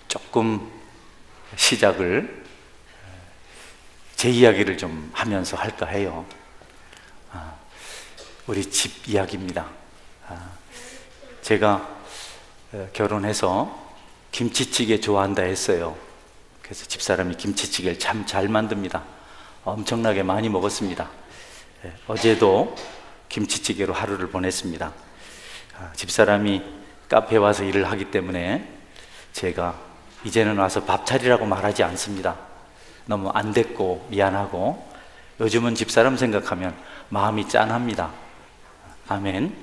조금 시작을 제 이야기를 좀 하면서 할까 해요. 우리 집 이야기입니다. 제가 결혼해서 김치찌개 좋아한다 했어요. 그래서 집사람이 김치찌개를 참 잘 만듭니다. 엄청나게 많이 먹었습니다. 어제도 김치찌개로 하루를 보냈습니다. 집사람이 카페에 와서 일을 하기 때문에 제가 이제는 와서 밥 차리라고 말하지 않습니다. 너무 안 됐고 미안하고, 요즘은 집사람 생각하면 마음이 짠합니다. 아멘.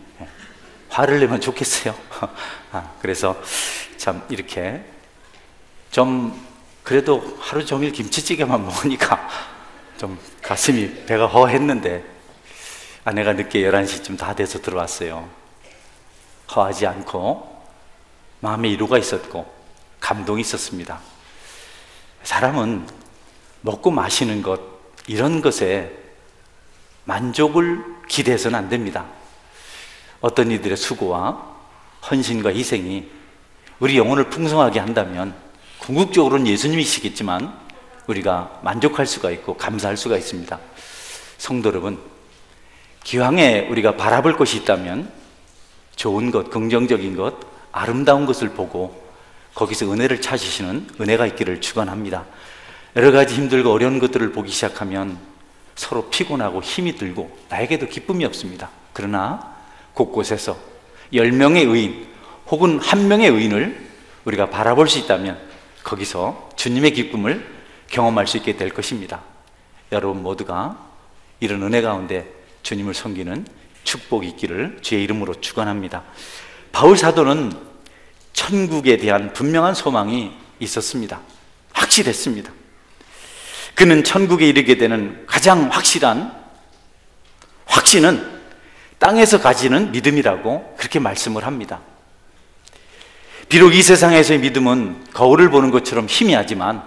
화를 내면 좋겠어요. 그래서 참 이렇게 좀 그래도 하루 종일 김치찌개만 먹으니까 좀 가슴이, 배가 허했는데 아내가 늦게 11시쯤 다 돼서 들어왔어요. 허하지 않고 마음에 위로가 있었고 감동이 있었습니다. 사람은 먹고 마시는 것, 이런 것에 만족을 기대해서는 안 됩니다. 어떤 이들의 수고와 헌신과 희생이 우리 영혼을 풍성하게 한다면 궁극적으로는 예수님이시겠지만 우리가 만족할 수가 있고 감사할 수가 있습니다. 성도 여러분, 기왕에 우리가 바라볼 것이 있다면 좋은 것, 긍정적인 것, 아름다운 것을 보고 거기서 은혜를 찾으시는 은혜가 있기를 축원합니다. 여러 가지 힘들고 어려운 것들을 보기 시작하면 서로 피곤하고 힘이 들고 나에게도 기쁨이 없습니다. 그러나 곳곳에서 10명의 의인 혹은 1명의 의인을 우리가 바라볼 수 있다면 거기서 주님의 기쁨을 경험할 수 있게 될 것입니다. 여러분 모두가 이런 은혜 가운데 주님을 섬기는 축복이 있기를 주의 이름으로 축원합니다. 바울 사도는 천국에 대한 분명한 소망이 있었습니다. 확실했습니다. 그는 천국에 이르게 되는 가장 확실한 확신은 땅에서 가지는 믿음이라고 그렇게 말씀을 합니다. 비록 이 세상에서의 믿음은 거울을 보는 것처럼 희미하지만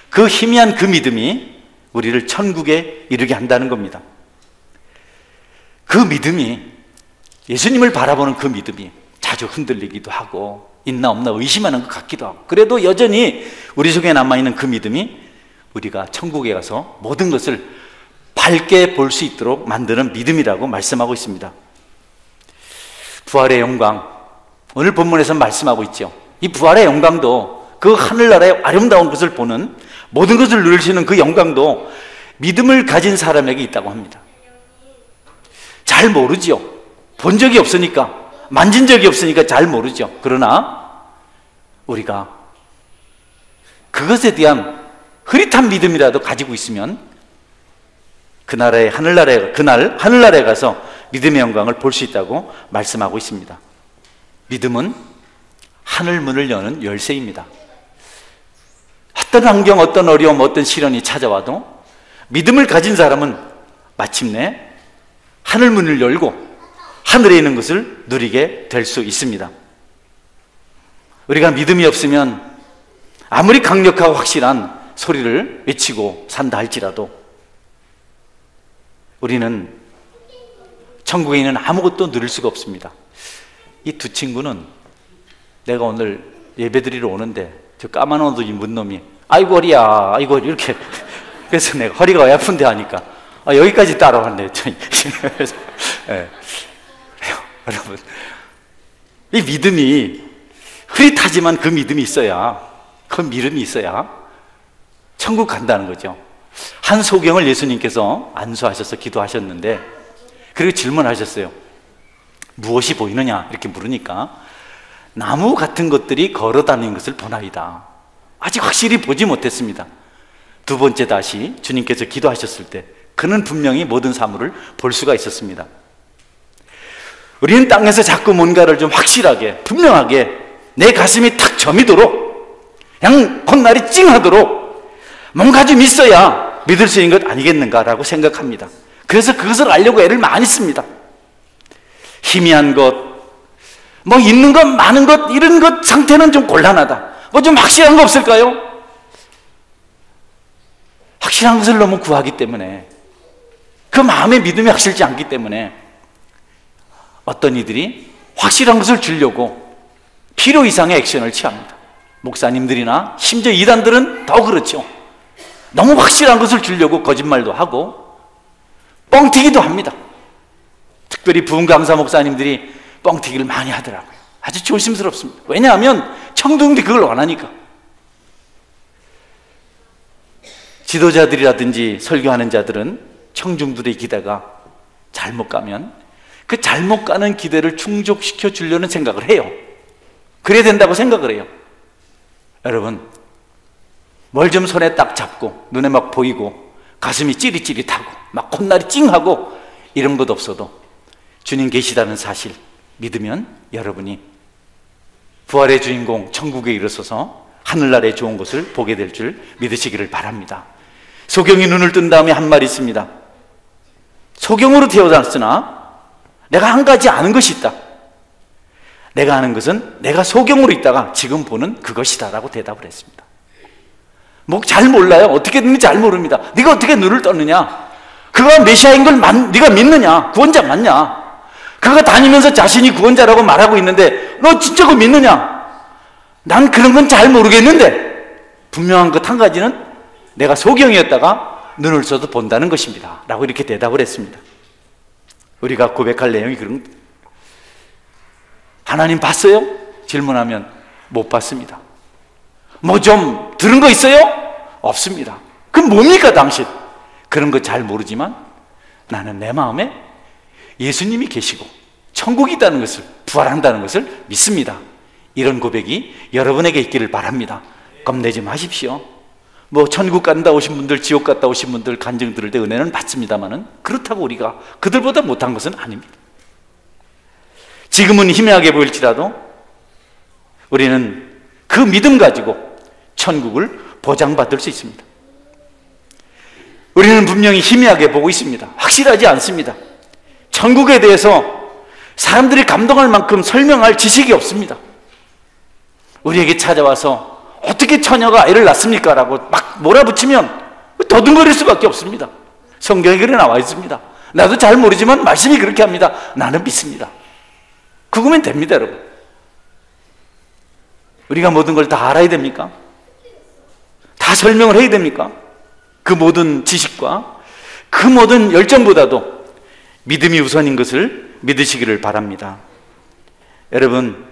그 희미한 그 믿음이 우리를 천국에 이르게 한다는 겁니다. 그 믿음이, 예수님을 바라보는 그 믿음이 자주 흔들리기도 하고 있나 없나 의심하는 것 같기도 하고, 그래도 여전히 우리 속에 남아있는 그 믿음이 우리가 천국에 가서 모든 것을 밝게 볼 수 있도록 만드는 믿음이라고 말씀하고 있습니다. 부활의 영광, 오늘 본문에서 말씀하고 있죠. 이 부활의 영광도, 그 하늘나라의 아름다운 것을 보는, 모든 것을 누릴 수 있는 그 영광도 믿음을 가진 사람에게 있다고 합니다. 잘 모르죠. 본 적이 없으니까, 만진 적이 없으니까 잘 모르죠. 그러나 우리가 그것에 대한 흐릿한 믿음이라도 가지고 있으면 그 나라의 하늘나라에, 그날 하늘나라에 가서 믿음의 영광을 볼 수 있다고 말씀하고 있습니다. 믿음은 하늘문을 여는 열쇠입니다. 어떤 환경, 어떤 어려움, 어떤 시련이 찾아와도 믿음을 가진 사람은 마침내 하늘문을 열고 하늘에 있는 것을 누리게 될 수 있습니다. 우리가 믿음이 없으면 아무리 강력하고 확실한 소리를 외치고 산다 할지라도 우리는 천국에 있는 아무것도 누릴 수가 없습니다. 이 두 친구는 내가 오늘 예배드리러 오는데 저 까만 옷 입은 놈이 아이고 허리야, 아이고 허리, 이렇게 그래서 내가 허리가 왜 아픈데 하니까 여기까지 따라왔네. 네. 여러분, 이 믿음이 흐릿하지만 그 믿음이 있어야, 그 믿음이 있어야 천국 간다는 거죠. 한 소경을 예수님께서 안수하셔서 기도하셨는데, 그리고 질문하셨어요. 무엇이 보이느냐 이렇게 물으니까 나무 같은 것들이 걸어다니는 것을 보나이다. 아직 확실히 보지 못했습니다. 두 번째 다시 주님께서 기도하셨을 때 그는 분명히 모든 사물을 볼 수가 있었습니다. 우리는 땅에서 자꾸 뭔가를 좀 확실하게, 분명하게 내 가슴이 탁 저미도록, 그냥 콧날이 찡하도록 뭔가 좀 있어야 믿을 수 있는 것 아니겠는가라고 생각합니다. 그래서 그것을 알려고 애를 많이 씁니다. 희미한 것, 뭐 있는 것, 많은 것, 이런 것 상태는 좀 곤란하다. 뭐 좀 확실한 거 없을까요? 확실한 것을 너무 구하기 때문에, 그 마음의 믿음이 확실치 않기 때문에 어떤 이들이 확실한 것을 주려고 필요 이상의 액션을 취합니다. 목사님들이나 심지어 이단들은 더 그렇죠. 너무 확실한 것을 주려고 거짓말도 하고 뻥튀기도 합니다. 특별히 부흥감사 목사님들이 뻥튀기를 많이 하더라고요. 아주 조심스럽습니다. 왜냐하면 청중들이 그걸 원하니까. 지도자들이라든지 설교하는 자들은 청중들의 기대가 잘못 가면 그 잘못 가는 기대를 충족시켜 주려는 생각을 해요. 그래야 된다고 생각을 해요. 여러분, 뭘 좀 손에 딱 잡고 눈에 막 보이고 가슴이 찌릿찌릿하고 막 콧날이 찡하고 이런 것 없어도 주님 계시다는 사실 믿으면 여러분이 부활의 주인공 천국에 이르러서 하늘나라의 좋은 것을 보게 될 줄 믿으시기를 바랍니다. 소경이 눈을 뜬 다음에 한 말이 있습니다. 소경으로 태어났으나 내가 한 가지 아는 것이 있다. 내가 아는 것은 내가 소경으로 있다가 지금 보는 그것이다 라고 대답을 했습니다. 뭐 잘 몰라요. 어떻게 됐는지 잘 모릅니다. 네가 어떻게 눈을 떴느냐? 그가 메시아인 걸 네가 믿느냐? 구원자 맞냐? 그가 다니면서 자신이 구원자라고 말하고 있는데 너 진짜 그거 믿느냐? 난 그런 건 잘 모르겠는데 분명한 것 한 가지는 내가 소경이었다가 눈을 써도 본다는 것입니다 라고 이렇게 대답을 했습니다. 우리가 고백할 내용이 그런 겁니다. 하나님 봤어요? 질문하면 못 봤습니다. 뭐 좀 들은 거 있어요? 없습니다. 그럼 뭡니까 당신? 그런 거 잘 모르지만 나는 내 마음에 예수님이 계시고 천국이 있다는 것을, 부활한다는 것을 믿습니다. 이런 고백이 여러분에게 있기를 바랍니다. 겁내지 마십시오. 뭐 천국 갔다 오신 분들, 지옥 갔다 오신 분들 간증 들을 때 은혜는 받습니다만은 그렇다고 우리가 그들보다 못한 것은 아닙니다. 지금은 희미하게 보일지라도 우리는 그 믿음 가지고 천국을 보장받을 수 있습니다. 우리는 분명히 희미하게 보고 있습니다. 확실하지 않습니다. 천국에 대해서 사람들이 감동할 만큼 설명할 지식이 없습니다. 우리에게 찾아와서 어떻게 처녀가 아이를 낳습니까? 라고 막 몰아붙이면 더듬거릴 수밖에 없습니다. 성경에 그래 나와 있습니다. 나도 잘 모르지만 말씀이 그렇게 합니다. 나는 믿습니다. 그거면 됩니다, 여러분. 우리가 모든 걸 다 알아야 됩니까? 다 설명을 해야 됩니까? 그 모든 지식과 그 모든 열정보다도 믿음이 우선인 것을 믿으시기를 바랍니다. 여러분,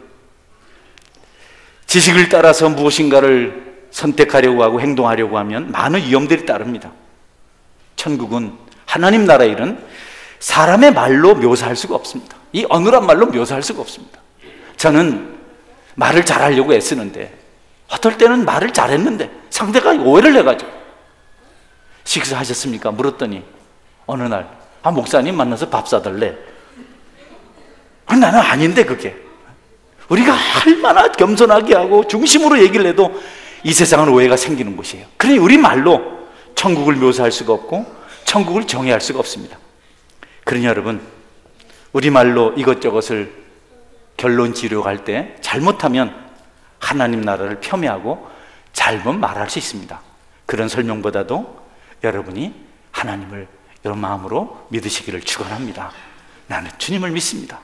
지식을 따라서 무엇인가를 선택하려고 하고 행동하려고 하면 많은 위험들이 따릅니다. 천국은 하나님 나라의 일은 사람의 말로 묘사할 수가 없습니다. 이 어느란 말로 묘사할 수가 없습니다. 저는 말을 잘하려고 애쓰는데 어떨 때는 말을 잘했는데 상대가 오해를 해가지고 식사하셨습니까? 물었더니 어느 날 목사님 만나서 밥 사달래. 나는 아닌데 그게. 우리가 얼마나 겸손하게 하고 중심으로 얘기를 해도 이 세상은 오해가 생기는 곳이에요. 그러니 우리 말로 천국을 묘사할 수가 없고 천국을 정의할 수가 없습니다. 그러니 여러분, 우리 말로 이것저것을 결론 지으려고 할 때 잘못하면 하나님 나라를 폄훼하고 잘못 말할 수 있습니다. 그런 설명보다도 여러분이 하나님을 이런 마음으로 믿으시기를 축원합니다. 나는 주님을 믿습니다.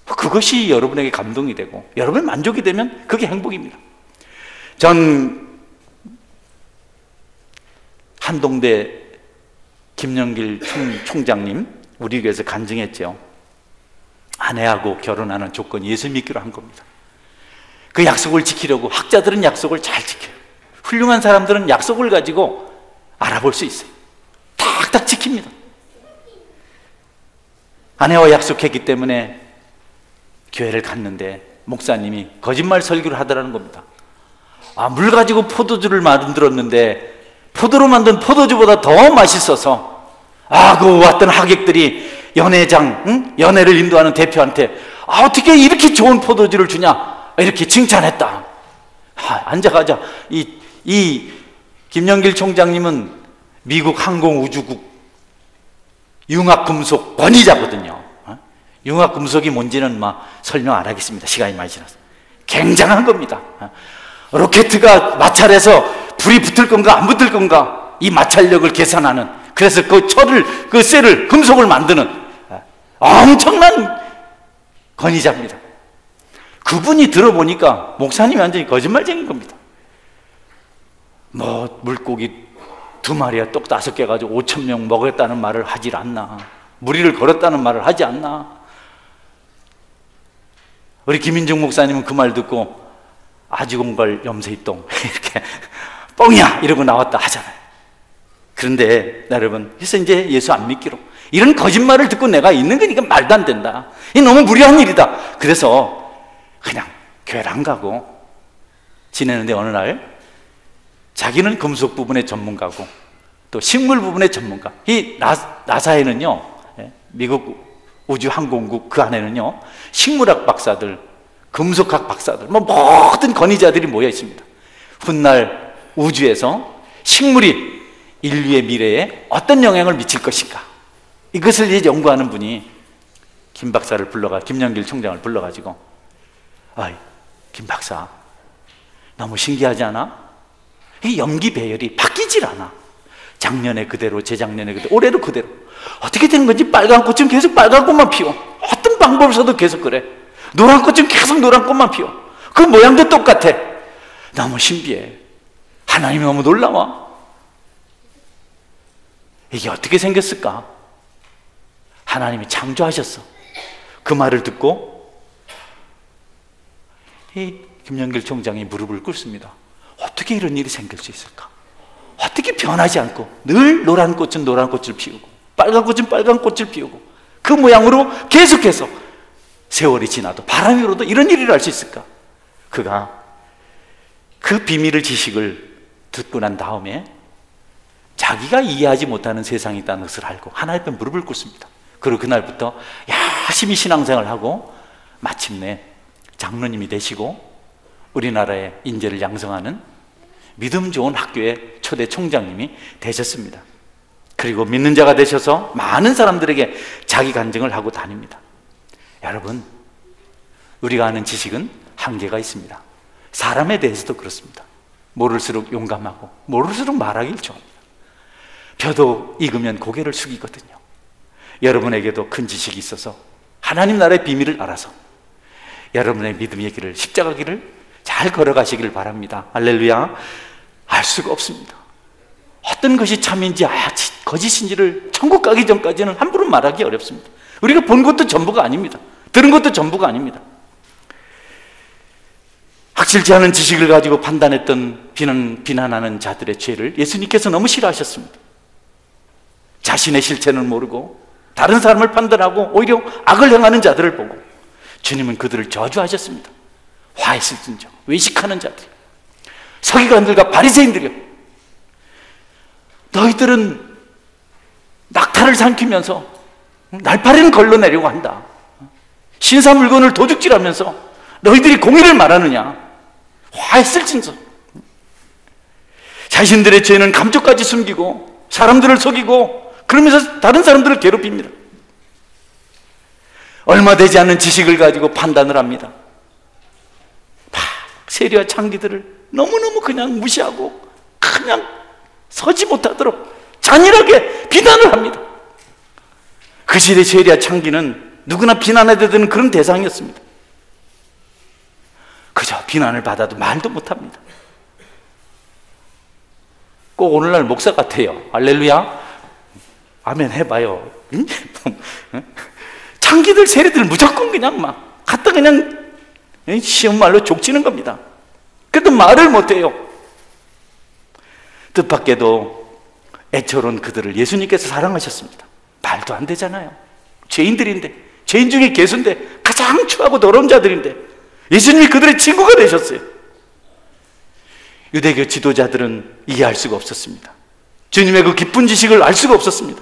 그것이 여러분에게 감동이 되고 여러분 만족이 되면 그게 행복입니다. 전 한동대 김영길 총장님 우리 교회에서 간증했죠. 아내하고 결혼하는 조건 예수 믿기로 한 겁니다. 그 약속을 지키려고 학자들은 약속을 잘 지켜요. 훌륭한 사람들은 약속을 가지고 알아볼 수 있어요. 딱딱 지킵니다. 아내와 약속했기 때문에 교회를 갔는데 목사님이 거짓말 설교를 하더라는 겁니다. 물 가지고 포도주를 만들었는데 포도로 만든 포도주보다 더 맛있어서 그 왔던 하객들이 연회장, 연회를 인도하는 대표한테 어떻게 이렇게 좋은 포도주를 주냐 이렇게 칭찬했다. 앉아가자. 이 김영길 총장님은 미국 항공우주국 융합금속 권위자거든요. 융합금속이 뭔지는 설명 안 하겠습니다. 시간이 많이 지나서. 굉장한 겁니다. 로켓가 마찰해서 불이 붙을 건가 안 붙을 건가 이 마찰력을 계산하는, 그래서 그 쇠를 금속을 만드는 엄청난 권위자입니다. 그분이 들어보니까 목사님이 완전히 거짓말쟁인 겁니다. 뭐 물고기 2마리야 떡 5개 가지고 5,000명 먹었다는 말을 하질 않나. 무리를 걸었다는 말을 하지 않나. 우리 김인중 목사님은 그 말 듣고 아지공갈 염세이똥 이렇게 뻥이야 이러고 나왔다 하잖아요. 그런데 여러분, 그래서 이제 예수 안 믿기로 이런 거짓말을 듣고 내가 있는 거니까 말도 안 된다. 이 너무 무리한 일이다. 그래서 그냥 교회를 안 가고 지내는데 어느 날 자기는 금속 부분의 전문가고 또 식물 부분의 전문가. 이 나사에는요, 미국 우주항공국 그 안에는요, 식물학 박사들, 금속학 박사들, 뭐 모든 권위자들이 모여 있습니다. 훗날 우주에서 식물이 인류의 미래에 어떤 영향을 미칠 것인가, 이것을 이제 연구하는 분이 김 박사를 김영길 총장을 불러가지고, 아이, 김 박사, 너무 신기하지 않아? 이 염기 배열이 바뀌질 않아. 작년에 그대로, 재작년에 그대로, 올해도 그대로. 어떻게 된 건지 빨간 꽃은 계속 빨간 꽃만 피워. 어떤 방법을 써도 계속 그래. 노란 꽃은 계속 노란 꽃만 피워. 그 모양도 똑같아. 너무 신비해. 하나님이 너무 놀라워. 이게 어떻게 생겼을까? 하나님이 창조하셨어. 그 말을 듣고 이 김영길 총장이 무릎을 꿇습니다. 어떻게 이런 일이 생길 수 있을까? 어떻게 변하지 않고 늘 노란 꽃은 노란 꽃을 피우고 빨간 꽃은 빨간 꽃을 피우고 그 모양으로 계속해서 세월이 지나도 바람이 불어도 이런 일이 날 수 있을까? 그가 그 비밀을 지식을 듣고 난 다음에 자기가 이해하지 못하는 세상이 있다는 것을 알고 하나님 앞에 무릎을 꿇습니다. 그리고 그날부터 열심히 신앙생활을 하고 마침내 장로님이 되시고 우리나라의 인재를 양성하는 믿음 좋은 학교의 초대 총장님이 되셨습니다. 그리고 믿는 자가 되셔서 많은 사람들에게 자기 간증을 하고 다닙니다. 여러분, 우리가 아는 지식은 한계가 있습니다. 사람에 대해서도 그렇습니다. 모를수록 용감하고 모를수록 말하기를 좋아합니다. 벼도 익으면 고개를 숙이거든요. 여러분에게도 큰 지식이 있어서 하나님 나라의 비밀을 알아서 여러분의 믿음의 길을, 십자가 길을 잘 걸어가시기를 바랍니다. 할렐루야. 알 수가 없습니다. 어떤 것이 참인지 거짓인지를 천국 가기 전까지는 함부로 말하기 어렵습니다. 우리가 본 것도 전부가 아닙니다. 들은 것도 전부가 아닙니다. 확실치 않은 지식을 가지고 판단했던 비난하는 자들의 죄를 예수님께서 너무 싫어하셨습니다. 자신의 실체는 모르고 다른 사람을 판단하고 오히려 악을 행하는 자들을 보고 주님은 그들을 저주하셨습니다. 화했을진저 외식하는 자들, 서기관들과 바리새인들이요, 너희들은 낙타를 삼키면서 날파리는 걸러내려고 한다. 신사 물건을 도둑질하면서 너희들이 공의를 말하느냐. 화했을진저. 자신들의 죄는 감쪽까지 숨기고 사람들을 속이고 그러면서 다른 사람들을 괴롭힙니다. 얼마 되지 않는 지식을 가지고 판단을 합니다. 세리와 창기들을 너무너무 그냥 무시하고 그냥 서지 못하도록 잔인하게 비난을 합니다. 그 시대 세리와 창기는 누구나 비난해야 되는 그런 대상이었습니다. 그저 비난을 받아도 말도 못합니다. 꼭 오늘날 목사 같아요. 할렐루야. 아멘 해봐요. 창기들 세리들 무조건 그냥 막 갖다 그냥 쉬운 말로 족치는 겁니다. 그래도 말을 못해요. 뜻밖에도 애처로운 그들을 예수님께서 사랑하셨습니다. 말도 안 되잖아요. 죄인들인데, 죄인 중에 괴수인데, 가장 추하고 더러운 자들인데 예수님이 그들의 친구가 되셨어요. 유대교 지도자들은 이해할 수가 없었습니다. 주님의 그 깊은 지식을 알 수가 없었습니다.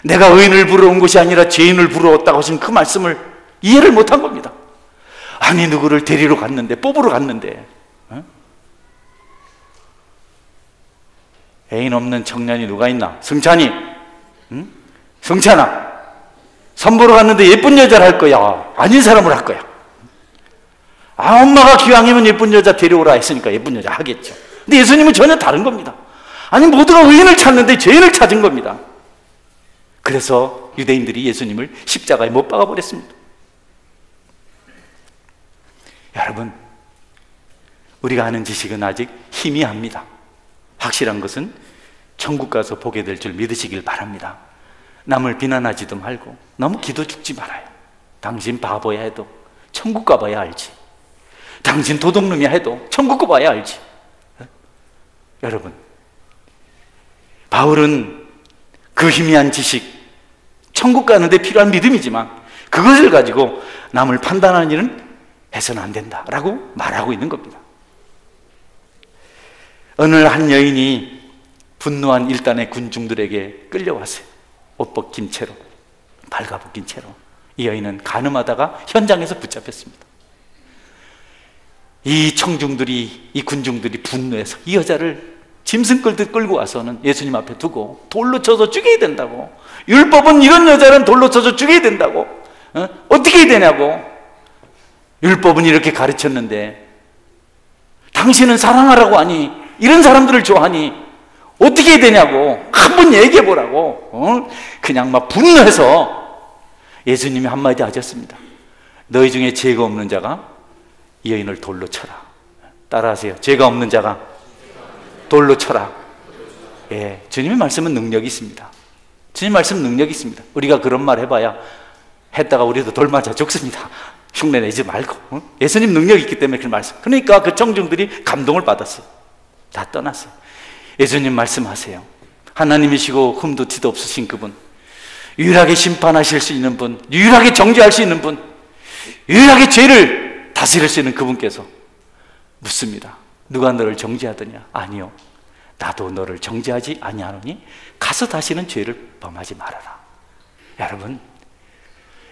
내가 의인을 부러온 것이 아니라 죄인을 부러웠다고 하신 그 말씀을 이해를 못한 겁니다. 아니, 누구를 데리러 갔는데, 뽑으러 갔는데, 애인 없는 청년이 누가 있나? 승찬이, 승찬아, 선보러 갔는데 예쁜 여자를 할 거야? 아닌 사람을 할 거야? 아, 엄마가 기왕이면 예쁜 여자 데려오라 했으니까 예쁜 여자 하겠죠. 근데 예수님은 전혀 다른 겁니다. 아니, 모두가 의인을 찾는데 죄인을 찾은 겁니다. 그래서 유대인들이 예수님을 십자가에 못 박아버렸습니다. 여러분, 우리가 아는 지식은 아직 희미합니다. 확실한 것은 천국 가서 보게 될 줄 믿으시길 바랍니다. 남을 비난하지도 말고 너무 기도 죽지 말아요. 당신 바보야 해도 천국 가봐야 알지. 당신 도둑놈이야 해도 천국 가봐야 알지. 여러분, 바울은 그 희미한 지식, 천국 가는데 필요한 믿음이지만 그것을 가지고 남을 판단하는 일은 해서는 안 된다라고 말하고 있는 겁니다. 어느 한 여인이 분노한 일단의 군중들에게 끌려왔어요. 옷 벗긴 채로, 발가벗긴 채로. 이 여인은 간음하다가 현장에서 붙잡혔습니다. 이 청중들이, 이 군중들이 분노해서 이 여자를 짐승 끌듯 끌고 와서는 예수님 앞에 두고 돌로 쳐서 죽여야 된다고. 율법은 이런 여자는 돌로 쳐서 죽여야 된다고. 어떻게 해야 되냐고. 율법은 이렇게 가르쳤는데 당신은 사랑하라고 하니, 이런 사람들을 좋아하니 어떻게 해야 되냐고. 한번 얘기해 보라고. 그냥 막 분노해서 예수님이 한마디 하셨습니다. 너희 중에 죄가 없는 자가 이 여인을 돌로 쳐라. 따라하세요. 죄가 없는 자가 돌로 쳐라. 예, 주님의 말씀은 능력이 있습니다. 주님 말씀은 능력이 있습니다. 우리가 그런 말 해봐야 했다가 우리도 돌 맞아 죽습니다. 흉내 내지 말고. 예수님 능력이 있기 때문에 그 말씀. 그러니까 그 청중들이 감동을 받았어요. 다 떠났어요. 예수님 말씀하세요. 하나님이시고 흠도 티도 없으신 그분, 유일하게 심판하실 수 있는 분, 유일하게 정죄할 수 있는 분, 유일하게 죄를 다스릴 수 있는 그분께서 묻습니다. 누가 너를 정죄하더냐? 아니요, 나도 너를 정죄하지 아니하노니 가서 다시는 죄를 범하지 말아라. 여러분,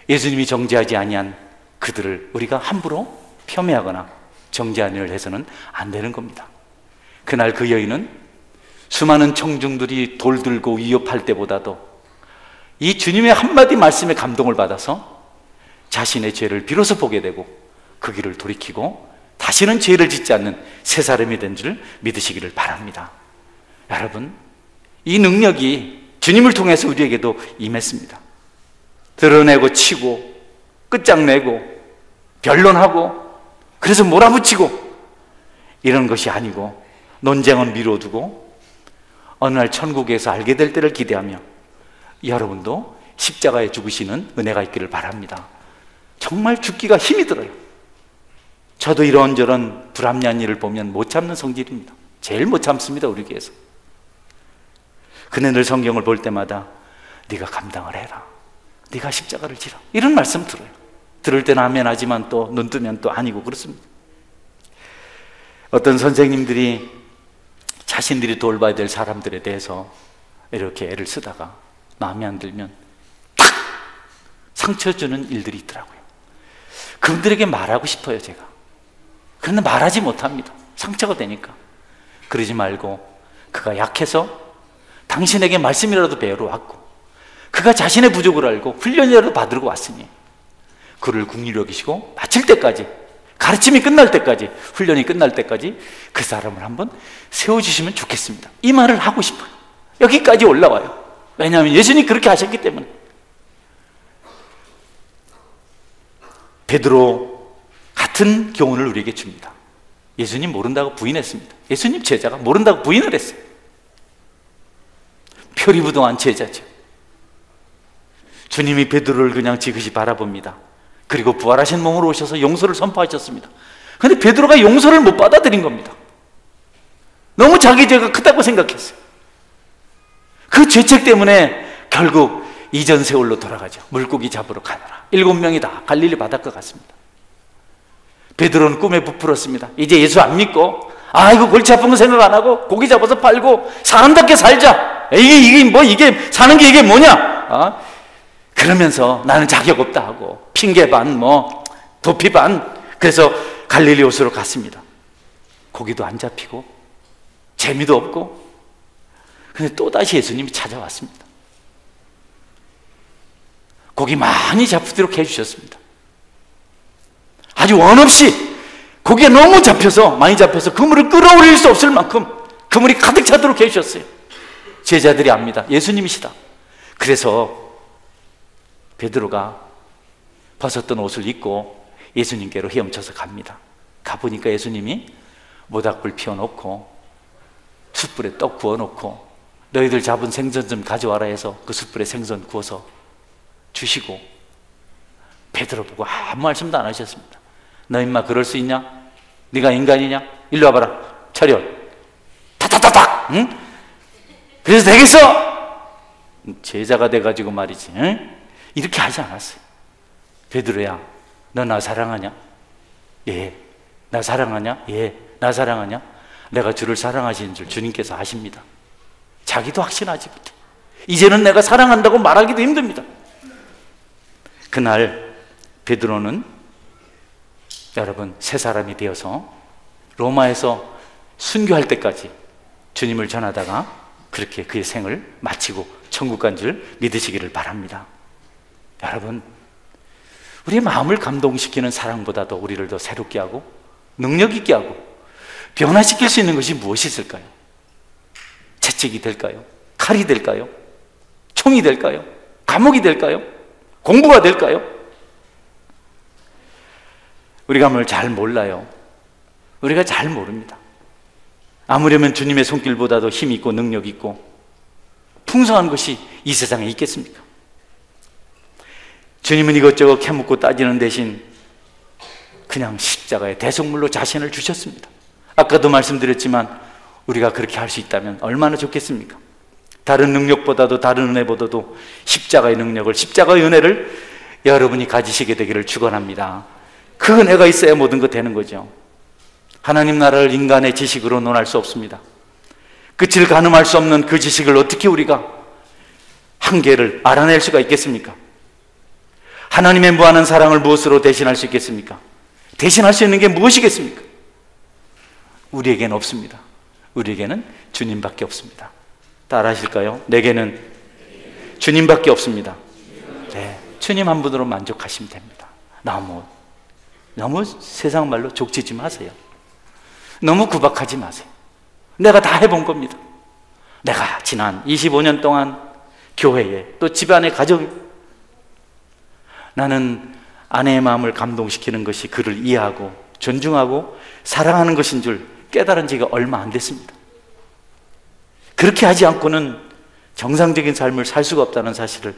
예수님이 정죄하지 아니한 그들을 우리가 함부로 폄훼하거나 정죄한 일을 해서는 안 되는 겁니다. 그날 그 여인은 수많은 청중들이 돌 들고 위협할 때보다도 이 주님의 한마디 말씀에 감동을 받아서 자신의 죄를 비로소 보게 되고 그 길을 돌이키고 다시는 죄를 짓지 않는 새 사람이 된 줄 믿으시기를 바랍니다. 여러분, 이 능력이 주님을 통해서 우리에게도 임했습니다. 드러내고 치고 끝장내고 변론하고 그래서 몰아붙이고 이런 것이 아니고 논쟁은 미뤄두고 어느 날 천국에서 알게 될 때를 기대하며 여러분도 십자가에 죽으시는 은혜가 있기를 바랍니다. 정말 죽기가 힘이 들어요. 저도 이런저런 불합리한 일을 보면 못 참는 성질입니다. 제일 못 참습니다, 우리 교회에서. 근데 늘 성경을 볼 때마다 네가 감당을 해라, 네가 십자가를 지라, 이런 말씀 들어요. 들을 때는 아멘 하지만 또 눈 뜨면 또 아니고 그렇습니다. 어떤 선생님들이 자신들이 돌봐야 될 사람들에 대해서 이렇게 애를 쓰다가 마음에 안 들면 탁 상처 주는 일들이 있더라고요. 그분들에게 말하고 싶어요, 제가. 그런데 말하지 못합니다. 상처가 되니까. 그러지 말고 그가 약해서 당신에게 말씀이라도 배우러 왔고 그가 자신의 부족을 알고 훈련이라도 받으러 왔으니 그를 긍휼히 여기시고 마칠 때까지, 가르침이 끝날 때까지, 훈련이 끝날 때까지 그 사람을 한번 세워주시면 좋겠습니다. 이 말을 하고 싶어요. 여기까지 올라와요. 왜냐하면 예수님이 그렇게 하셨기 때문에. 베드로 같은 교훈을 우리에게 줍니다. 예수님 모른다고 부인했습니다. 예수님 제자가 모른다고 부인을 했어요. 표리부동한 제자죠. 주님이 베드로를 그냥 지그시 바라봅니다. 그리고 부활하신 몸으로 오셔서 용서를 선포하셨습니다. 그런데 베드로가 용서를 못 받아들인 겁니다. 너무 자기 죄가 크다고 생각했어요. 그 죄책 때문에 결국 이전 세월로 돌아가죠. 물고기 잡으러 가느라 7명이 다 갈릴리 바닷가 갔습니다. 베드로는 꿈에 부풀었습니다. 이제 예수 안 믿고 이거 골치 아픈 거 생각 안 하고 고기 잡아서 팔고 사람답게 살자. 이게 사는 게 이게 뭐냐? 그러면서 나는 자격 없다 하고 핑계 반 도피 반. 그래서 갈릴리 호수로 갔습니다. 고기도 안 잡히고 재미도 없고. 근데 또다시 예수님이 찾아왔습니다. 고기 많이 잡히도록 해주셨습니다. 아주 원 없이 고기가 너무 많이 잡혀서 그물을 끌어올릴 수 없을 만큼 그물이 가득 차도록 해주셨어요. 제자들이 압니다. 예수님이시다. 그래서 베드로가 벗었던 옷을 입고 예수님께로 헤엄쳐서 갑니다. 가보니까 예수님이 모닥불 피워놓고 숯불에 떡 구워놓고 너희들 잡은 생선 좀 가져와라 해서 그 숯불에 생선 구워서 주시고 베드로 보고 아무 말씀도 안 하셨습니다. 너 임마 그럴 수 있냐? 네가 인간이냐? 일로 와봐라. 차렷. 탁탁탁탁. 응? 그래서 되겠어? 제자가 돼가지고 말이지. 응? 이렇게 하지 않았어요. 베드로야, 너 나 사랑하냐? 예. 나 사랑하냐? 예. 나 사랑하냐? 내가 주를 사랑하시는 줄 주님께서 아십니다. 자기도 확신하지 못해. 이제는 내가 사랑한다고 말하기도 힘듭니다. 그날 베드로는 여러분 새 사람이 되어서 로마에서 순교할 때까지 주님을 전하다가 그렇게 그의 생을 마치고 천국 간 줄 믿으시기를 바랍니다. 여러분, 우리의 마음을 감동시키는 사랑보다도 우리를 더 새롭게 하고 능력 있게 하고 변화시킬 수 있는 것이 무엇이 있을까요? 채찍이 될까요? 칼이 될까요? 총이 될까요? 감옥이 될까요? 공부가 될까요? 우리가 뭘 잘 몰라요. 우리가 잘 모릅니다. 아무려면 주님의 손길보다도 힘 있고 능력 있고 풍성한 것이 이 세상에 있겠습니까? 주님은 이것저것 캐묻고 따지는 대신 그냥 십자가의 대속물로 자신을 주셨습니다. 아까도 말씀드렸지만 우리가 그렇게 할 수 있다면 얼마나 좋겠습니까? 다른 능력보다도 다른 은혜보다도 십자가의 능력을, 십자가의 은혜를 여러분이 가지시게 되기를 축원합니다. 그 은혜가 있어야 모든 것 되는 거죠. 하나님 나라를 인간의 지식으로 논할 수 없습니다. 끝을 가늠할 수 없는 그 지식을 어떻게 우리가 한계를 알아낼 수가 있겠습니까? 하나님의 무한한 사랑을 무엇으로 대신할 수 있겠습니까? 대신할 수 있는 게 무엇이겠습니까? 우리에게는 없습니다. 우리에게는 주님밖에 없습니다. 따라 하실까요? 내게는 주님밖에 없습니다. 네, 주님 한 분으로 만족하시면 됩니다. 너무 세상 말로 족치지 마세요. 너무 구박하지 마세요. 내가 다 해본 겁니다. 내가 지난 25년 동안 교회에 또 집안의 가정에 나는 아내의 마음을 감동시키는 것이 그를 이해하고 존중하고 사랑하는 것인 줄 깨달은 지가 얼마 안 됐습니다. 그렇게 하지 않고는 정상적인 삶을 살 수가 없다는 사실을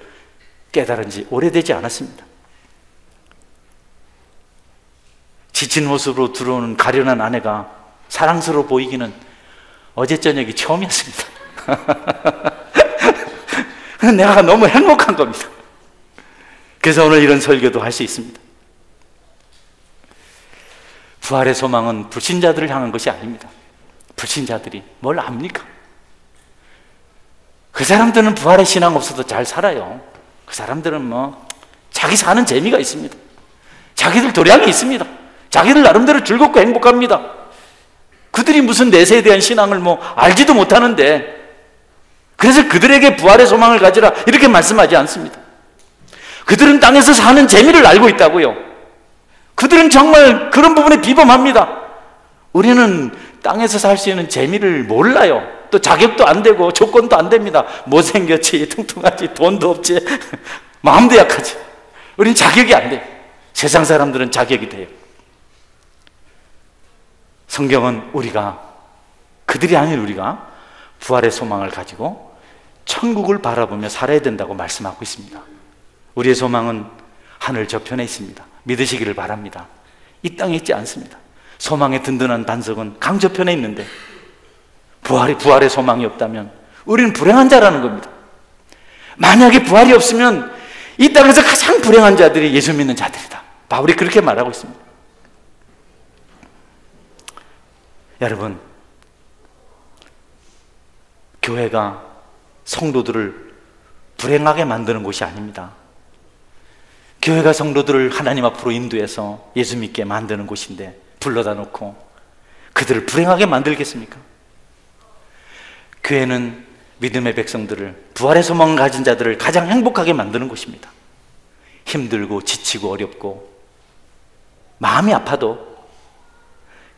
깨달은 지 오래되지 않았습니다. 지친 모습으로 들어오는 가련한 아내가 사랑스러워 보이기는 어제 저녁이 처음이었습니다. 내가 너무 행복한 겁니다. 그래서 오늘 이런 설교도 할 수 있습니다. 부활의 소망은 불신자들을 향한 것이 아닙니다. 불신자들이 뭘 압니까? 그 사람들은 부활의 신앙 없어도 잘 살아요. 그 사람들은 자기 사는 재미가 있습니다. 자기들 도량이 있습니다. 자기들 나름대로 즐겁고 행복합니다. 그들이 무슨 내세에 대한 신앙을 알지도 못하는데, 그래서 그들에게 부활의 소망을 가지라 이렇게 말씀하지 않습니다. 그들은 땅에서 사는 재미를 알고 있다고요. 그들은 정말 그런 부분에 비범합니다. 우리는 땅에서 살 수 있는 재미를 몰라요. 또 자격도 안 되고 조건도 안 됩니다. 못생겼지, 뚱뚱하지, 돈도 없지, 마음도 약하지. 우리는 자격이 안 돼요. 세상 사람들은 자격이 돼요. 성경은 그들이 아닌 우리가 부활의 소망을 가지고 천국을 바라보며 살아야 된다고 말씀하고 있습니다. 우리의 소망은 하늘 저편에 있습니다. 믿으시기를 바랍니다. 이 땅에 있지 않습니다. 소망의 든든한 반석은 강 저편에 있는데 부활의 소망이 없다면 우리는 불행한 자라는 겁니다. 만약에 부활이 없으면 이 땅에서 가장 불행한 자들이 예수 믿는 자들이다. 바울이 그렇게 말하고 있습니다. 여러분, 교회가 성도들을 불행하게 만드는 곳이 아닙니다. 교회가 성도들을 하나님 앞으로 인도해서 예수 믿게 만드는 곳인데 불러다 놓고 그들을 불행하게 만들겠습니까? 교회는 믿음의 백성들을, 부활의 소망을 가진 자들을 가장 행복하게 만드는 곳입니다. 힘들고 지치고 어렵고 마음이 아파도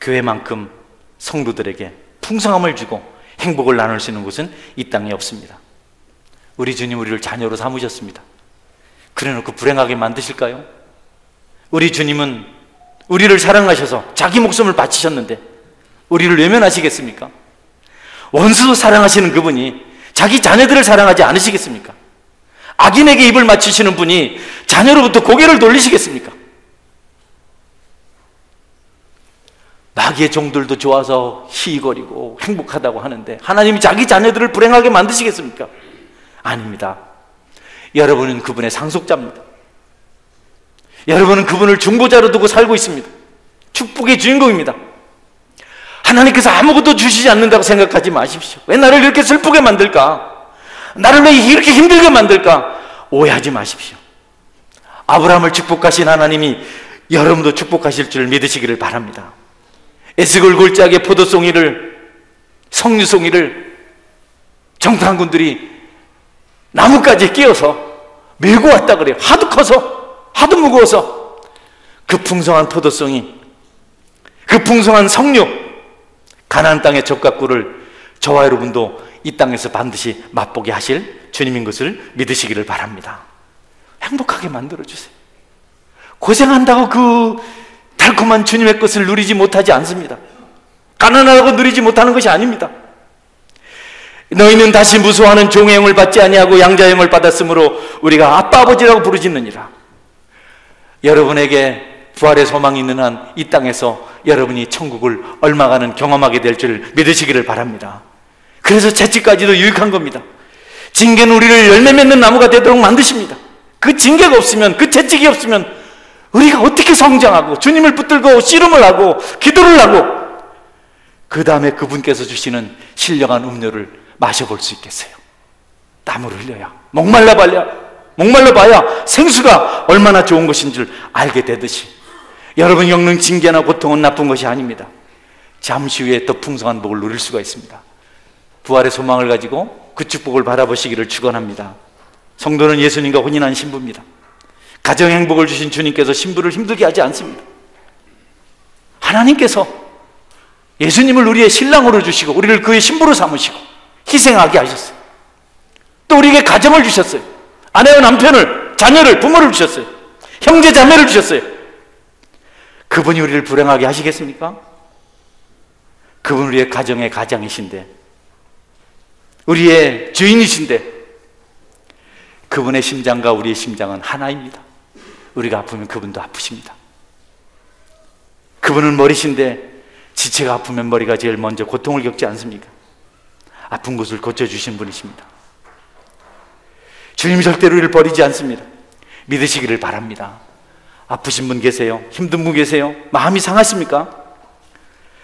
교회만큼 성도들에게 풍성함을 주고 행복을 나눌 수 있는 곳은 이 땅에 없습니다. 우리 주님 우리를 자녀로 삼으셨습니다. 그래놓고 불행하게 만드실까요? 우리 주님은 우리를 사랑하셔서 자기 목숨을 바치셨는데 우리를 외면하시겠습니까? 원수 사랑하시는 그분이 자기 자녀들을 사랑하지 않으시겠습니까? 악인에게 입을 맞추시는 분이 자녀로부터 고개를 돌리시겠습니까? 마귀의 종들도 좋아서 희희거리고 행복하다고 하는데 하나님이 자기 자녀들을 불행하게 만드시겠습니까? 아닙니다. 여러분은 그분의 상속자입니다. 여러분은 그분을 중보자로 두고 살고 있습니다. 축복의 주인공입니다. 하나님께서 아무것도 주시지 않는다고 생각하지 마십시오. 왜 나를 이렇게 슬프게 만들까? 나를 왜 이렇게 힘들게 만들까? 오해하지 마십시오. 아브라함을 축복하신 하나님이 여러분도 축복하실 줄 믿으시기를 바랍니다. 에스골 골짜기의 포도송이를, 석류송이를 정탐꾼들이 나뭇가지에 끼워서 밀고 왔다 그래요. 하도 커서, 하도 무거워서. 그 풍성한 포도송이, 그 풍성한 석류, 가나안 땅의 젖가꿀을 저와 여러분도 이 땅에서 반드시 맛보게 하실 주님인 것을 믿으시기를 바랍니다. 행복하게 만들어주세요. 고생한다고 그 달콤한 주님의 것을 누리지 못하지 않습니다. 가난하다고 누리지 못하는 것이 아닙니다. 너희는 다시 무수하는 종의 영을 받지 아니하고 양자의 영을 받았으므로 우리가 아빠 아버지라고 부르짖느니라. 여러분에게 부활의 소망이 있는 한 이 땅에서 여러분이 천국을 얼마간은 경험하게 될 줄 믿으시기를 바랍니다. 그래서 채찍까지도 유익한 겁니다. 징계는 우리를 열매 맺는 나무가 되도록 만드십니다. 그 징계가 없으면, 그 채찍이 없으면 우리가 어떻게 성장하고 주님을 붙들고 씨름을 하고 기도를 하고 그 다음에 그분께서 주시는 신령한 음료를 마셔볼 수 있겠어요? 땀을 흘려야, 목말라 봐야 생수가 얼마나 좋은 것인 줄 알게 되듯이 여러분 겪는 징계나 고통은 나쁜 것이 아닙니다. 잠시 후에 더 풍성한 복을 누릴 수가 있습니다. 부활의 소망을 가지고 그 축복을 바라보시기를 축원합니다. 성도는 예수님과 혼인한 신부입니다. 가정 행복을 주신 주님께서 신부를 힘들게 하지 않습니다. 하나님께서 예수님을 우리의 신랑으로 주시고 우리를 그의 신부로 삼으시고 희생하게 하셨어요. 또 우리에게 가정을 주셨어요. 아내와 남편을, 자녀를, 부모를 주셨어요. 형제 자매를 주셨어요. 그분이 우리를 불행하게 하시겠습니까? 그분 우리의 가정의 가장이신데, 우리의 주인이신데, 그분의 심장과 우리의 심장은 하나입니다. 우리가 아프면 그분도 아프십니다. 그분은 머리신데 지체가 아프면 머리가 제일 먼저 고통을 겪지 않습니까? 아픈 곳을 고쳐주신 분이십니다. 주님 절대로 우리를 버리지 않습니다. 믿으시기를 바랍니다. 아프신 분 계세요? 힘든 분 계세요? 마음이 상하십니까?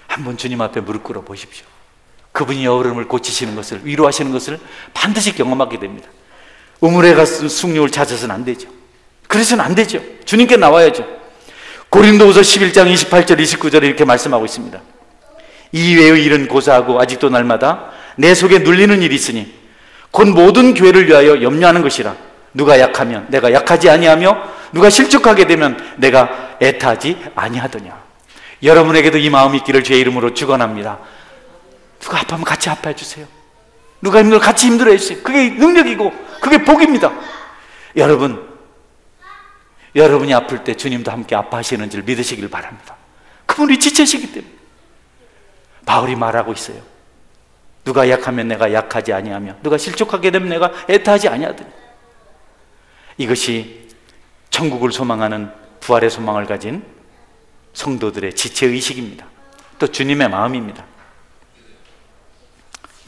한번 주님 앞에 무릎 꿇어 보십시오. 그분이 여러분을 고치시는 것을, 위로하시는 것을 반드시 경험하게 됩니다. 우물에 가서 숭늉을 찾아서는 안 되죠. 그래서는 안 되죠. 주님께 나와야죠. 고린도후서 11장 28절 29절에 이렇게 말씀하고 있습니다. 이외의 일은 고사하고 아직도 날마다 내 속에 눌리는 일이 있으니 곧 모든 교회를 위하여 염려하는 것이라. 누가 약하면 내가 약하지 아니하며 누가 실족하게 되면 내가 애타지 아니하더냐. 여러분에게도 이 마음이 있기를 주의 이름으로 축원합니다. 누가 아파하면 같이 아파해 주세요. 누가 힘들어 같이 힘들어 해주세요. 그게 능력이고 그게 복입니다. 여러분이 아플 때 주님도 함께 아파하시는 줄 믿으시길 바랍니다. 그분이 지체시기 때문에. 바울이 말하고 있어요. 누가 약하면 내가 약하지 아니하며 누가 실족하게 되면 내가 애타하지 아니하더니. 이것이 천국을 소망하는 부활의 소망을 가진 성도들의 지체의식입니다. 또 주님의 마음입니다.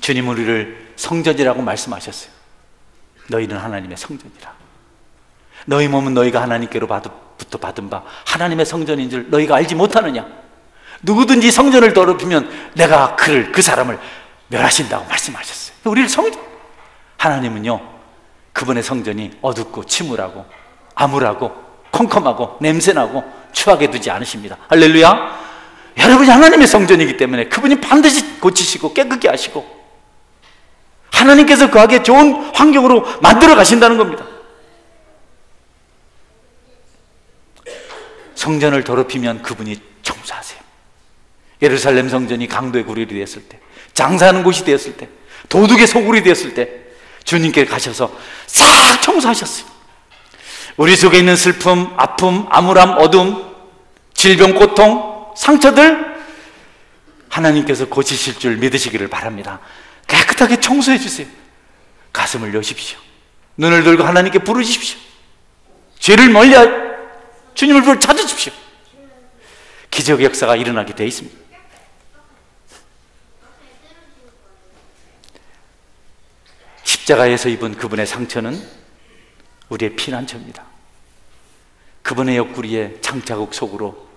주님은 우리를 성전이라고 말씀하셨어요. 너희는 하나님의 성전이라. 너희 몸은 너희가 하나님께로부터 받은 바 하나님의 성전인 줄 너희가 알지 못하느냐. 누구든지 성전을 더럽히면 내가 그 사람을 멸하신다고 말씀하셨어요. 우리를 성전, 하나님은요 그분의 성전이 어둡고 침울하고 암울하고 컴컴하고 냄새나고 추하게 두지 않으십니다. 할렐루야. 여러분이 하나님의 성전이기 때문에 그분이 반드시 고치시고 깨끗게 하시고 하나님께서 거하기에 좋은 환경으로 만들어 가신다는 겁니다. 성전을 더럽히면 그분이 청소하세요. 예루살렘 성전이 강도의 구릴이 되었을 때, 장사하는 곳이 되었을 때, 도둑의 소굴이 되었을 때 주님께 가셔서 싹 청소하셨어요. 우리 속에 있는 슬픔, 아픔, 암울함, 어둠, 질병, 고통, 상처들 하나님께서 고치실 줄 믿으시기를 바랍니다. 깨끗하게 청소해 주세요. 가슴을 여십시오. 눈을 들고 하나님께 부르십시오. 죄를 멀리하여 주님을 찾으십시오. 기적의 역사가 일어나게 되어 있습니다. 십자가에서 입은 그분의 상처는 우리의 피난처입니다. 그분의 옆구리에 창자국 속으로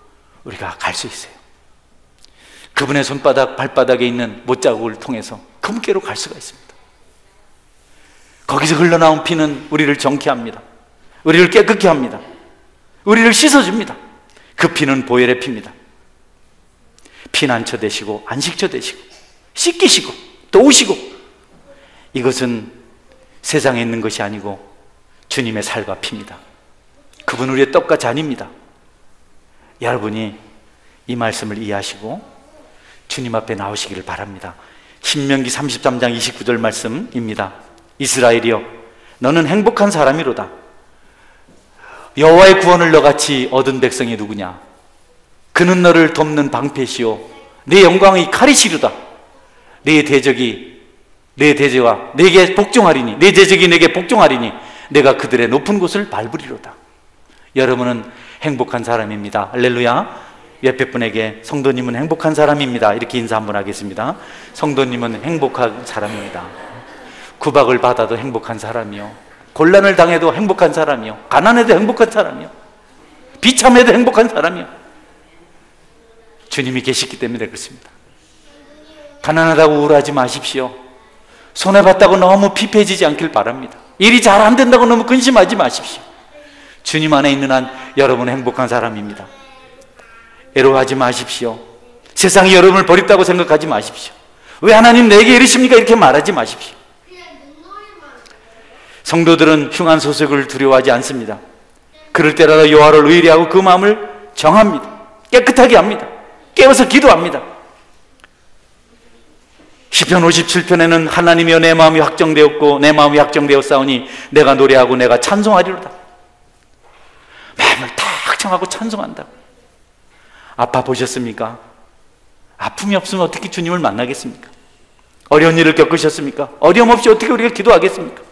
우리가 갈 수 있어요. 그분의 손바닥, 발바닥에 있는 못자국을 통해서 그분께로 갈 수가 있습니다. 거기서 흘러나온 피는 우리를 정케 합니다. 우리를 깨끗게 합니다. 우리를 씻어줍니다. 그 피는 보혈의 피입니다. 피난처 되시고 안식처 되시고 씻기시고 도우시고, 이것은 세상에 있는 것이 아니고 주님의 살과 피입니다. 그분 우리의 떡과 잔입니다. 여러분이 이 말씀을 이해하시고 주님 앞에 나오시기를 바랍니다. 신명기 33장 29절 말씀입니다. 이스라엘이여, 너는 행복한 사람이로다. 여호와의 구원을 너같이 얻은 백성이 누구냐? 그는 너를 돕는 방패시오 내 영광의 칼이시로다. 내 대적과 내게 복종하리니, 내 대적이 내게 복종하리니 내가 그들의 높은 곳을 밟으리로다. 여러분은 행복한 사람입니다. 할렐루야. 옆에 분에게 성도님은 행복한 사람입니다, 이렇게 인사 한번 하겠습니다. 성도님은 행복한 사람입니다. 구박을 받아도 행복한 사람이요, 곤란을 당해도 행복한 사람이요, 가난해도 행복한 사람이요, 비참해도 행복한 사람이요. 주님이 계시기 때문에 그렇습니다. 가난하다고 우울하지 마십시오. 손해봤다고 너무 피폐해지지 않길 바랍니다. 일이 잘 안 된다고 너무 근심하지 마십시오. 주님 안에 있는 한 여러분은 행복한 사람입니다. 애로워하지 마십시오. 세상이 여러분을 버렸다고 생각하지 마십시오. 왜 하나님 내게 이러십니까? 이렇게 말하지 마십시오. 성도들은 흉한 소식을 두려워하지 않습니다. 그럴 때라도 여호와를 의뢰하고 그 마음을 정합니다. 깨끗하게 합니다. 깨어서 기도합니다. 시편 57편에는 하나님이여 내 마음이 확정되었고 내 마음이 확정되었사오니 내가 노래하고 내가 찬송하리로다. 마음을 탁 정하고 찬송한다고. 아파 보셨습니까? 아픔이 없으면 어떻게 주님을 만나겠습니까? 어려운 일을 겪으셨습니까? 어려움 없이 어떻게 우리가 기도하겠습니까?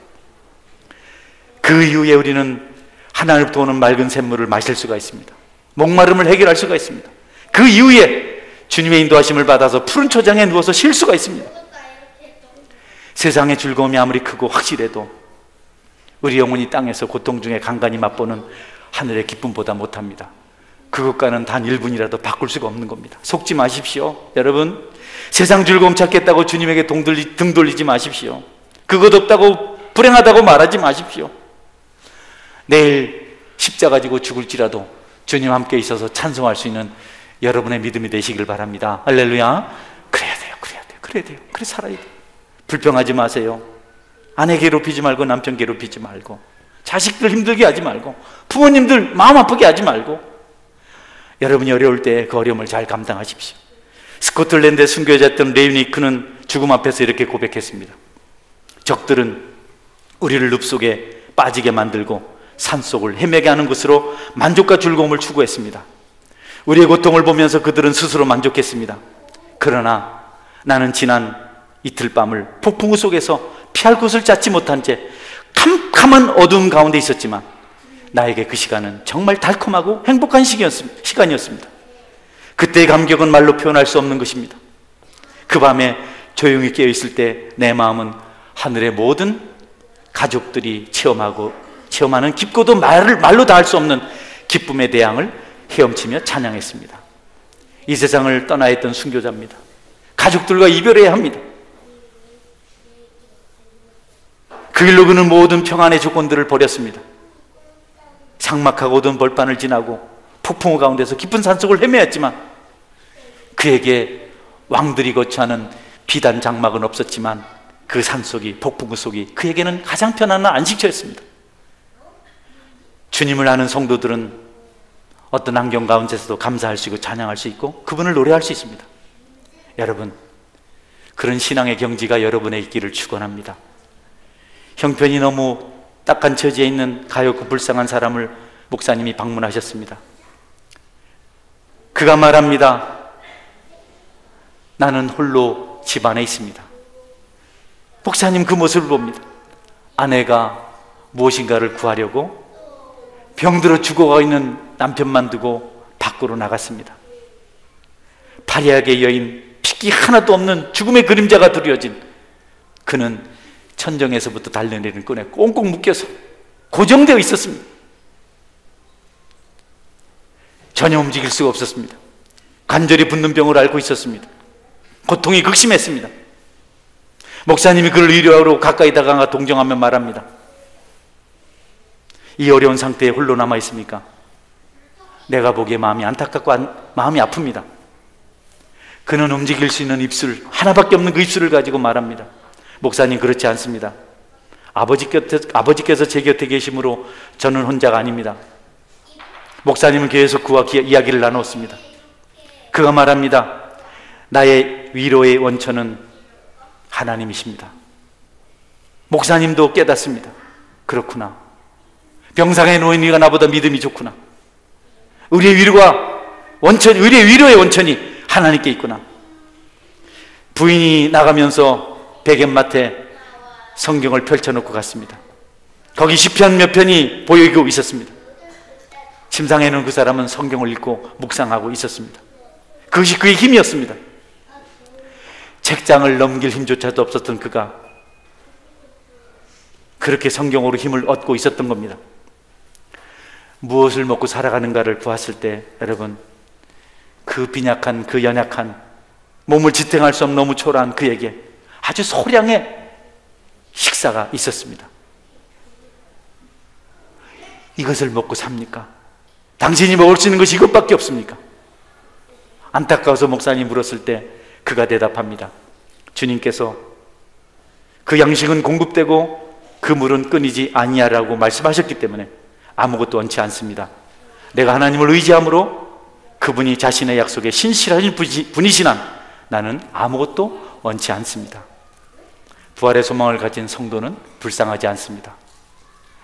그 이후에 우리는 하나님부터 오는 맑은 샘물을 마실 수가 있습니다. 목마름을 해결할 수가 있습니다. 그 이후에 주님의 인도하심을 받아서 푸른 초장에 누워서 쉴 수가 있습니다. 세상의 즐거움이 아무리 크고 확실해도 우리 영혼이 땅에서 고통 중에 간간히 맛보는 하늘의 기쁨보다 못합니다. 그것과는 단 1분이라도 바꿀 수가 없는 겁니다. 속지 마십시오. 여러분, 세상 즐거움 찾겠다고 주님에게 등 돌리지 마십시오. 그것 없다고 불행하다고 말하지 마십시오. 내일 십자가 지고 죽을지라도 주님 함께 있어서 찬송할 수 있는 여러분의 믿음이 되시길 바랍니다. 할렐루야. 그래야 돼요. 그래 살아야 돼요. 불평하지 마세요. 아내 괴롭히지 말고, 남편 괴롭히지 말고, 자식들 힘들게 하지 말고, 부모님들 마음 아프게 하지 말고, 여러분이 어려울 때 그 어려움을 잘 감당하십시오. 스코틀랜드에 순교자였던 레이니크는 죽음 앞에서 이렇게 고백했습니다. 적들은 우리를 늪속에 빠지게 만들고 산속을 헤매게 하는 것으로 만족과 즐거움을 추구했습니다. 우리의 고통을 보면서 그들은 스스로 만족했습니다. 그러나 나는 지난 이틀 밤을 폭풍우 속에서 피할 곳을 찾지 못한 채 캄캄한 어두움 가운데 있었지만 나에게 그 시간은 정말 달콤하고 행복한 시간이었습니다. 그때의 감격은 말로 표현할 수 없는 것입니다. 그 밤에 조용히 깨어있을 때 내 마음은 하늘의 모든 가족들이 체험하는 깊고도 말로 다 할 수 없는 기쁨의 대양을 헤엄치며 찬양했습니다. 이 세상을 떠나야 했던 순교자입니다. 가족들과 이별해야 합니다. 그 길로 그는 모든 평안의 조건들을 버렸습니다. 삭막하고 어두운 벌판을 지나고 폭풍우 가운데서 깊은 산속을 헤매었지만 그에게 왕들이 거처하는 비단 장막은 없었지만 그 산속이, 폭풍우 속이 그에게는 가장 편안한 안식처였습니다. 주님을 아는 성도들은 어떤 환경 가운데서도 감사할 수 있고 찬양할 수 있고 그분을 노래할 수 있습니다. 여러분, 그런 신앙의 경지가 여러분의 있기를 축원합니다. 형편이 너무 딱한 처지에 있는 가엾고 불쌍한 사람을 목사님이 방문하셨습니다. 그가 말합니다. 나는 홀로 집 안에 있습니다. 목사님 그 모습을 봅니다. 아내가 무엇인가를 구하려고 병들어 죽어가 있는 남편만 두고 밖으로 나갔습니다. 파리하게 여인, 핏기 하나도 없는 죽음의 그림자가 두려워진 그는 천정에서부터 달려내리는 끈에 꽁꽁 묶여서 고정되어 있었습니다. 전혀 움직일 수가 없었습니다. 관절이 붓는 병을 앓고 있었습니다. 고통이 극심했습니다. 목사님이 그를 위로하러 가까이 다가가 동정하며 말합니다. 이 어려운 상태에 홀로 남아 있습니까? 내가 보기에 마음이 안타깝고 마음이 아픕니다. 그는 움직일 수 있는 입술, 하나밖에 없는 그 입술을 가지고 말합니다. 목사님, 그렇지 않습니다. 아버지께서 제 곁에 계심으로 저는 혼자가 아닙니다. 목사님은 계속 그와 이야기를 나눴습니다. 그가 말합니다. 나의 위로의 원천은 하나님이십니다. 목사님도 깨닫습니다. 그렇구나. 병상에 누워 있는 네가 나보다 믿음이 좋구나. 우리의 위로의 원천이 하나님께 있구나. 부인이 나가면서 베갯마트에 성경을 펼쳐놓고 갔습니다. 거기 시편 몇 편이 보이고 있었습니다. 침상에 있는 그 사람은 성경을 읽고 묵상하고 있었습니다. 그것이 그의 힘이었습니다. 책장을 넘길 힘조차도 없었던 그가 그렇게 성경으로 힘을 얻고 있었던 겁니다. 무엇을 먹고 살아가는가를 보았을 때 여러분, 그 빈약한, 그 연약한, 몸을 지탱할 수 없는 너무 초라한 그에게 아주 소량의 식사가 있었습니다. 이것을 먹고 삽니까? 당신이 먹을 수 있는 것이 이것밖에 없습니까? 안타까워서 목사님이 물었을 때 그가 대답합니다. 주님께서 그 양식은 공급되고 그 물은 끊이지 아니하라고 말씀하셨기 때문에 아무것도 원치 않습니다. 내가 하나님을 의지함으로 그분이 자신의 약속에 신실하신 분이신 한 나는 아무것도 원치 않습니다. 부활의 소망을 가진 성도는 불쌍하지 않습니다.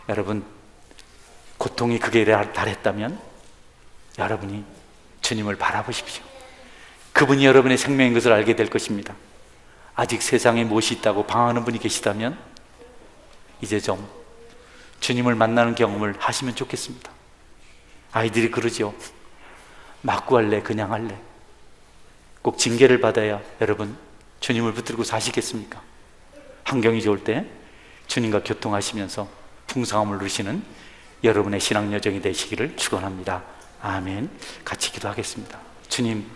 여러분, 고통이 극에 달했다면 여러분이 주님을 바라보십시오. 그분이 여러분의 생명인 것을 알게 될 것입니다. 아직 세상에 무엇이 있다고 방황하는 분이 계시다면 이제 좀 주님을 만나는 경험을 하시면 좋겠습니다. 아이들이 그러죠. 맞고 할래, 그냥 할래. 꼭 징계를 받아야 여러분 주님을 붙들고 사시겠습니까? 환경이 좋을 때 주님과 교통하시면서 풍성함을 누리시는 여러분의 신앙 여정이 되시기를 축원합니다. 아멘. 같이 기도하겠습니다. 주님,